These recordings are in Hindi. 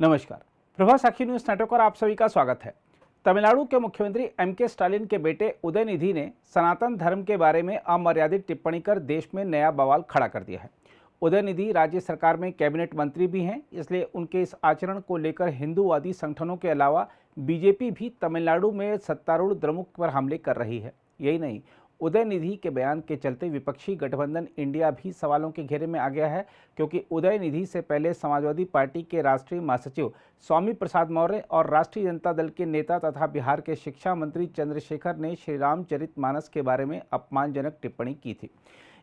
नमस्कार, प्रभा साखी न्यूज नेटवर्क पर आप सभी का स्वागत है। तमिलनाडु के मुख्यमंत्री एम.के. स्टालिन के बेटे उदयनिधि ने सनातन धर्म के बारे में अमर्यादित टिप्पणी कर देश में नया बवाल खड़ा कर दिया है। उदयनिधि राज्य सरकार में कैबिनेट मंत्री भी हैं, इसलिए उनके इस आचरण को लेकर हिंदूवादी संगठनों के अलावा बीजेपी भी तमिलनाडु में सत्तारूढ़ द्रमुक पर हमले कर रही है। यही नहीं, उदयनिधि के बयान के चलते विपक्षी गठबंधन इंडिया भी सवालों के घेरे में आ गया है, क्योंकि उदयनिधि से पहले समाजवादी पार्टी के राष्ट्रीय महासचिव स्वामी प्रसाद मौर्य और राष्ट्रीय जनता दल के नेता तथा बिहार के शिक्षा मंत्री चंद्रशेखर ने श्री रामचरितमानस के बारे में अपमानजनक टिप्पणी की थी।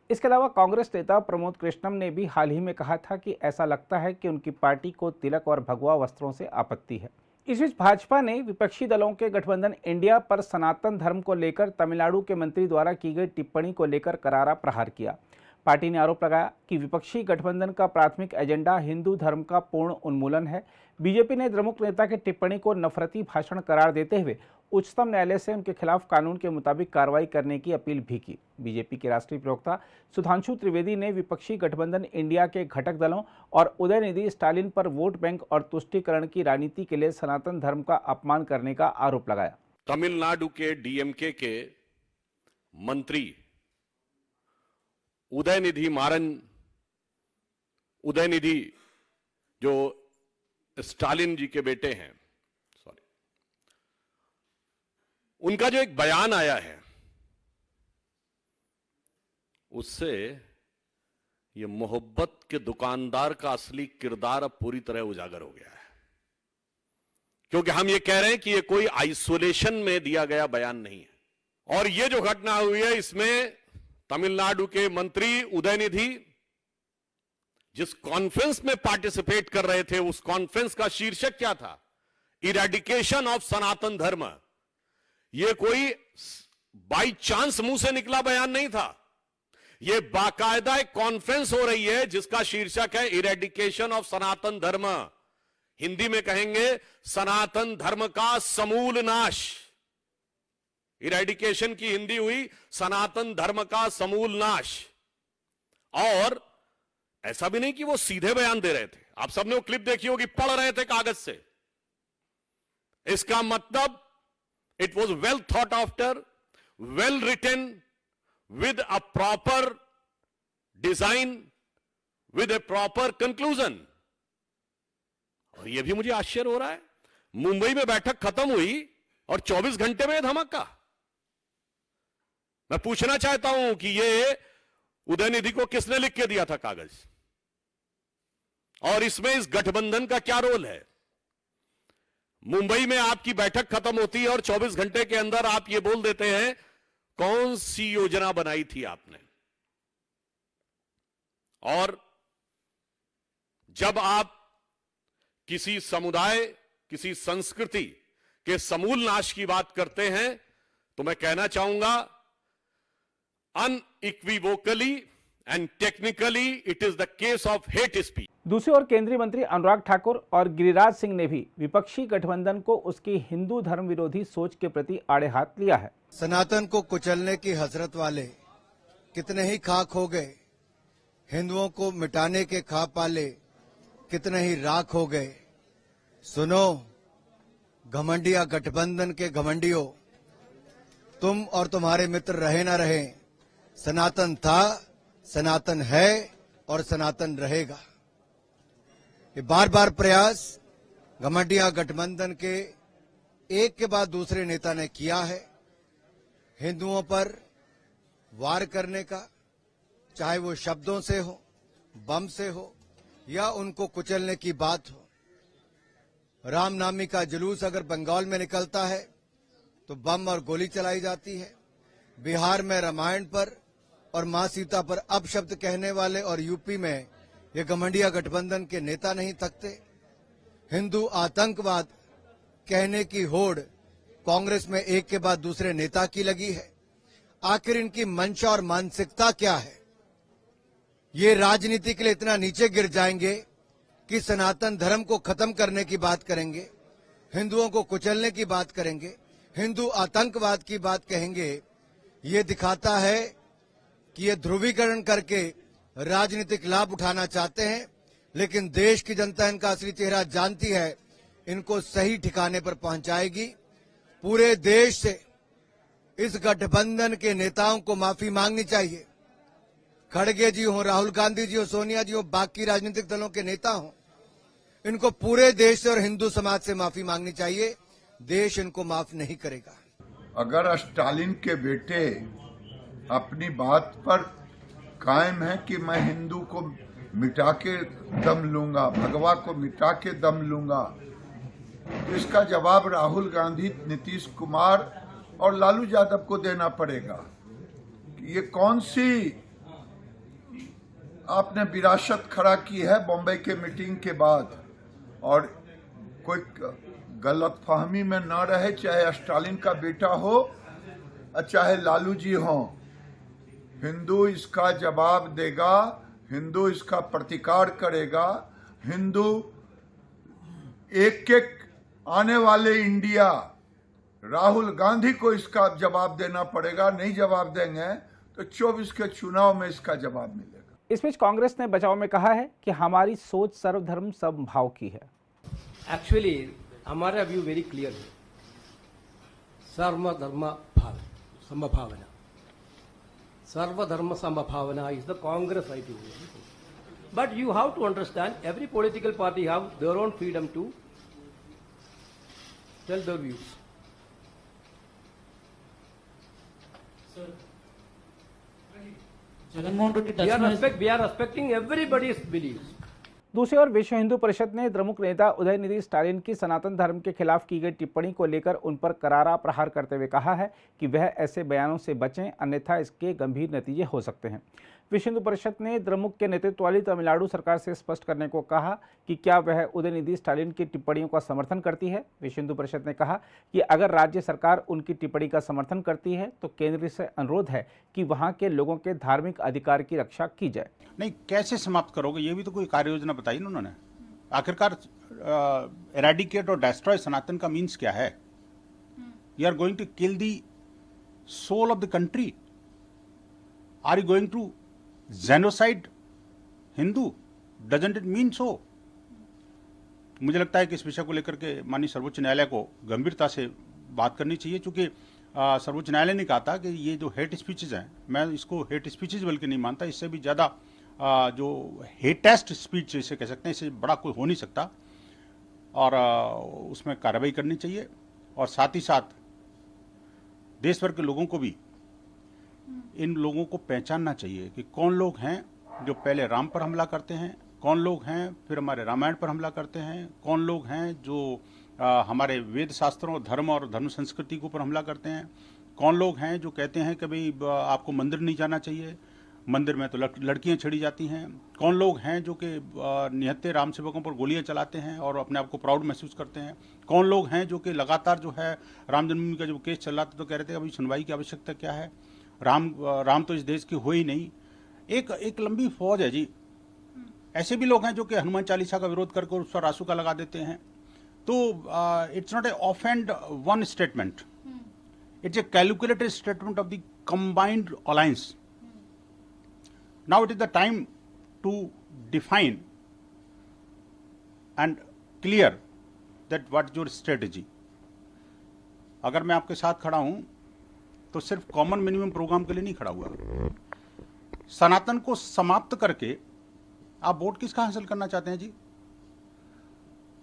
इसके अलावा कांग्रेस नेता प्रमोद कृष्णम ने भी हाल ही में कहा था कि ऐसा लगता है कि उनकी पार्टी को तिलक और भगवा वस्त्रों से आपत्ति है। इस बीच भाजपा ने विपक्षी दलों के गठबंधन इंडिया पर सनातन धर्म को लेकर तमिलनाडु के मंत्री द्वारा की गई टिप्पणी को लेकर करारा प्रहार किया। पार्टी ने आरोप लगाया कि विपक्षी गठबंधन का प्राथमिक एजेंडा हिंदू धर्म का पूर्ण उन्मूलन है। बीजेपी ने द्रमुक नेता की टिप्पणी को नफरती भाषण करार देते हुए उच्चतम न्यायालय से उनके खिलाफ कानून के मुताबिक कार्रवाई करने की अपील भी की। बीजेपी के राष्ट्रीय प्रवक्ता सुधांशु त्रिवेदी ने विपक्षी गठबंधन इंडिया के घटक दलों और उदयनिधि स्टालिन पर वोट बैंक और तुष्टीकरण की राजनीति के लिए सनातन धर्म का अपमान करने का आरोप लगाया। तमिलनाडु के डीएमके के मंत्री उदयनिधि जो स्टालिन जी के बेटे हैं, उनका जो एक बयान आया है उससे ये मोहब्बत के दुकानदार का असली किरदार अब पूरी तरह उजागर हो गया है। क्योंकि हम ये कह रहे हैं कि ये कोई आइसोलेशन में दिया गया बयान नहीं है। और ये जो घटना हुई है इसमें तमिलनाडु के मंत्री उदयनिधि जिस कॉन्फ्रेंस में पार्टिसिपेट कर रहे थे, उस कॉन्फ्रेंस का शीर्षक क्या था? इरेडिकेशन ऑफ सनातन धर्म। यह कोई बाई चांस मुंह से निकला बयान नहीं था। यह बाकायदा एक कॉन्फ्रेंस हो रही है जिसका शीर्षक है इरेडिकेशन ऑफ सनातन धर्म। हिंदी में कहेंगे सनातन धर्म का समूल नाश। इरेडिकेशन की हिंदी हुई सनातन धर्म का समूल नाश। और ऐसा भी नहीं कि वो सीधे बयान दे रहे थे, आप सबने वो क्लिप देखी होगी, पढ़ रहे थे कागज से। इसका मतलब it was well thought after, well written, with a proper design, with a proper conclusion। और यह भी मुझे आश्चर्य हो रहा है, मुंबई में बैठक खत्म हुई और 24 घंटे में धमाका। मैं पूछना चाहता हूं कि यह उदयनिधि को किसने लिख के दिया था कागज, और इसमें इस गठबंधन का क्या रोल है? मुंबई में आपकी बैठक खत्म होती है और 24 घंटे के अंदर आप यह बोल देते हैं कौन सी योजना बनाई थी आपने। और जब आप किसी समुदाय, किसी संस्कृति के समूल नाश की बात करते हैं तो मैं कहना चाहूंगा unequivocally and technically it is the case of hate speech. दूसरी ओर केंद्रीय मंत्री अनुराग ठाकुर और गिरिराज सिंह ने भी विपक्षी गठबंधन को उसकी हिंदू धर्म विरोधी सोच के प्रति आड़े हाथ लिया है। सनातन को कुचलने की हसरत वाले कितने ही खाक हो गए, हिंदुओं को मिटाने के खा पाले कितने ही राख हो गए। सुनो घमंडिया गठबंधन के घमंडियों, तुम और तुम्हारे मित्र रहे ना रहे, सनातन था, सनातन है और सनातन रहेगा। ये बार बार प्रयास घमंडिया गठबंधन के एक के बाद दूसरे नेता ने किया है हिंदुओं पर वार करने का, चाहे वो शब्दों से हो, बम से हो या उनको कुचलने की बात हो। रामनामी का जुलूस अगर बंगाल में निकलता है तो बम और गोली चलाई जाती है। बिहार में रामायण पर और मां सीता पर अपशब्द कहने वाले और यूपी में ये घमंडिया गठबंधन के नेता नहीं थकते। हिंदू आतंकवाद कहने की होड़ कांग्रेस में एक के बाद दूसरे नेता की लगी है। आखिर इनकी मंशा और मानसिकता क्या है? ये राजनीति के लिए इतना नीचे गिर जाएंगे कि सनातन धर्म को खत्म करने की बात करेंगे, हिंदुओं को कुचलने की बात करेंगे, हिंदू आतंकवाद की बात कहेंगे। ये दिखाता है कि ये ध्रुवीकरण करके राजनीतिक लाभ उठाना चाहते हैं। लेकिन देश की जनता इनका असली चेहरा जानती है, इनको सही ठिकाने पर पहुंचाएगी। पूरे देश से इस गठबंधन के नेताओं को माफी मांगनी चाहिए। खड़गे जी हो, राहुल गांधी जी हो, सोनिया जी हो, बाकी राजनीतिक दलों के नेता हो, इनको पूरे देश से और हिंदू समाज से माफी मांगनी चाहिए। देश इनको माफ नहीं करेगा। अगर स्टालिन के बेटे अपनी बात पर कायम है कि मैं हिंदू को मिटा के दम लूंगा, भगवा को मिटा के दम लूंगा, तो इसका जवाब राहुल गांधी, नीतीश कुमार और लालू यादव को देना पड़ेगा। ये कौन सी आपने विरासत खड़ा की है बॉम्बे के मीटिंग के बाद, और कोई गलतफहमी में न रहे, चाहे स्टालिन का बेटा हो चाहे लालू जी हो, हिंदू इसका जवाब देगा, हिंदू इसका प्रतिकार करेगा। हिंदू एक एक आने वाले इंडिया, राहुल गांधी को इसका जवाब देना पड़ेगा। नहीं जवाब देंगे तो 24 के चुनाव में इसका जवाब मिलेगा। इस बीच कांग्रेस ने बचाव में कहा है कि हमारी सोच सर्वधर्म समभाव की है। एक्चुअली हमारा व्यू वेरी क्लियर है, सर्वधर्म समभावना, सर्वधर्म समभावना is the Congress idea. But you have to understand, every political party have their own freedom to tell their views. We are respecting everybody's beliefs. दूसरी ओर विश्व हिंदू परिषद ने द्रमुक नेता उदयनिधि स्टालिन की सनातन धर्म के खिलाफ की गई टिप्पणी को लेकर उन पर करारा प्रहार करते हुए कहा है कि वह ऐसे बयानों से बचें, अन्यथा इसके गंभीर नतीजे हो सकते हैं। विश्व हिंदू परिषद ने द्रमुक के नेतृत्व वाली तमिलनाडु सरकार से स्पष्ट करने को कहा कि क्या वह उदयनिधि स्टालिन की टिप्पणियों का समर्थन करती है। विश्व हिंदू परिषद ने कहा कि अगर राज्य सरकार उनकी टिप्पणी का समर्थन करती है तो केंद्र से अनुरोध है कि वहां के लोगों के धार्मिक अधिकार की रक्षा की जाए। नहीं, कैसे समाप्त करोगे, ये भी तो कोई कार्य योजना बताई ना उन्होंने। आखिरकार एराडिकेट और डेस्ट्रॉय सनातन का मीन्स क्या है? You are going to kill the soul of the country. Are you going to genocide Hindu? Doesn't it mean so? मुझे लगता है कि इस विषय को लेकर के माननीय सर्वोच्च न्यायालय को गंभीरता से बात करनी चाहिए, क्योंकि सर्वोच्च न्यायालय ने कहा था कि ये जो हेट स्पीचेज हैं, मैं इसको हेट स्पीचेज बल्कि नहीं मानता, इससे भी ज़्यादा जो हेटेस्ट स्पीच इसे कह सकते हैं, इससे बड़ा कोई हो नहीं सकता, और उसमें कार्रवाई करनी चाहिए। और साथ ही साथ देश भर के लोगों को भी इन लोगों को पहचानना चाहिए कि कौन लोग हैं जो पहले राम पर हमला करते हैं, कौन लोग हैं फिर हमारे रामायण पर हमला करते हैं, कौन लोग हैं जो हमारे वेद शास्त्रों, धर्म और धर्म संस्कृति के ऊपर हमला करते हैं, कौन लोग हैं जो कहते हैं कि भाई आपको मंदिर नहीं जाना चाहिए, मंदिर में तो लड़कियां छेड़ी जाती हैं, कौन लोग हैं जो कि निहत्थे राम सेवकों पर गोलियां चलाते हैं और अपने आप को प्राउड महसूस करते हैं, कौन लोग हैं जो कि लगातार जो है राम जन्मभूमि का जो केस चल रहा था तो कह रहे थे अभी सुनवाई की आवश्यकता क्या है, राम तो इस देश की हो ही नहीं। एक लंबी फौज है जी। ऐसे भी लोग हैं जो कि हनुमान चालीसा का विरोध करके उस पर रासुका लगा देते हैं। तो it's not a off and one statement, it's a calculated statement of the combined alliance. Now it is the time to define and clear that what is your strategy. अगर मैं आपके साथ खड़ा हूं तो सिर्फ कॉमन मिनिमम प्रोग्राम के लिए नहीं खड़ा हुआ। सनातन को समाप्त करके आप वोट किसका हासिल करना चाहते हैं जी?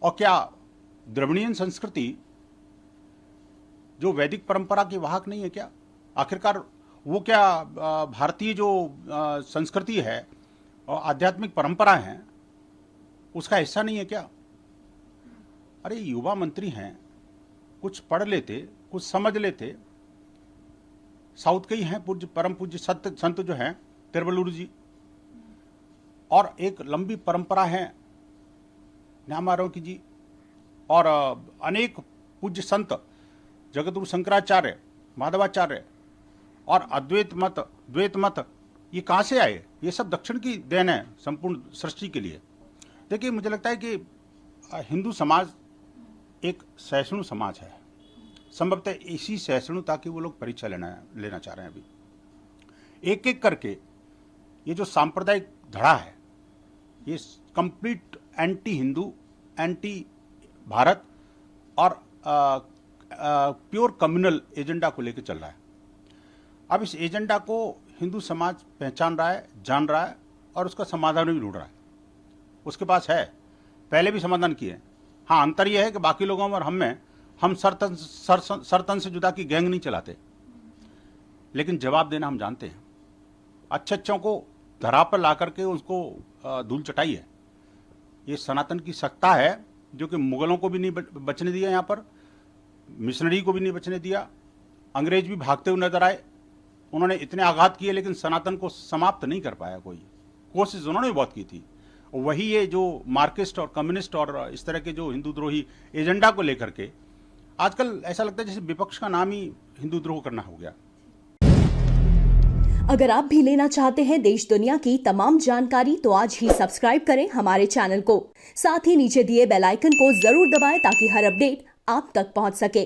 और क्या द्रविड़ीयन संस्कृति जो वैदिक परंपरा की वाहक नहीं है क्या? आखिरकार वो क्या भारतीय जो संस्कृति है और आध्यात्मिक परंपरा है उसका हिस्सा नहीं है क्या? अरे युवा मंत्री हैं, कुछ पढ़ लेते, कुछ समझ लेते। साउथ के ही हैं पूज्य, परम पूज्य संत जो हैं तिरुवल्लुवर जी, और एक लंबी परंपरा है न्यामारों की जी, और अनेक पूज्य संत जगतगुरु शंकराचार्य, माधवाचार्य और अद्वैत मत, द्वैत मत, ये कहाँ से आए? ये सब दक्षिण की देन है संपूर्ण सृष्टि के लिए। देखिए, मुझे लगता है कि हिंदू समाज एक सहिष्णु समाज है। संभवतः इसी सहिष्णुता की वो लोग परीक्षा लेना चाह रहे हैं। अभी एक एक करके ये जो सांप्रदायिक धड़ा है ये complete anti Hindu, anti Bharat और प्योर कम्युनल एजेंडा को लेकर चल रहा है। अब इस एजेंडा को हिंदू समाज पहचान रहा है, जान रहा है और उसका समाधान भी ढूंढ रहा है। उसके पास है, पहले भी समाधान किए। हाँ, अंतर यह है कि बाकी लोगों में और हम में हम सरतन से जुदा की गैंग नहीं चलाते, लेकिन जवाब देना हम जानते हैं। अच्छों को धरा पर ला करके उसको धूल चटाई है। ये सनातन की सत्ता है जो कि मुगलों को भी नहीं बचने दिया, यहाँ पर मिशनरी को भी नहीं बचने दिया, अंग्रेज भी भागते हुए नजर आए, उन्होंने इतने आघात किए लेकिन सनातन को समाप्त नहीं कर पाया। कोई कोशिश उन्होंने भी बहुत की थी। वही ये जो मार्क्सिस्ट और कम्युनिस्ट और इस तरह के जो हिंदू द्रोही एजेंडा को लेकर के आजकल ऐसा लगता है जैसे विपक्ष का नाम ही हिंदू द्रोह करना हो गया। अगर आप भी लेना चाहते हैं देश दुनिया की तमाम जानकारी तो आज ही सब्सक्राइब करें हमारे चैनल को। साथ ही नीचे दिए बेल आइकन को जरूर दबाएं ताकि हर अपडेट आप तक पहुंच सके।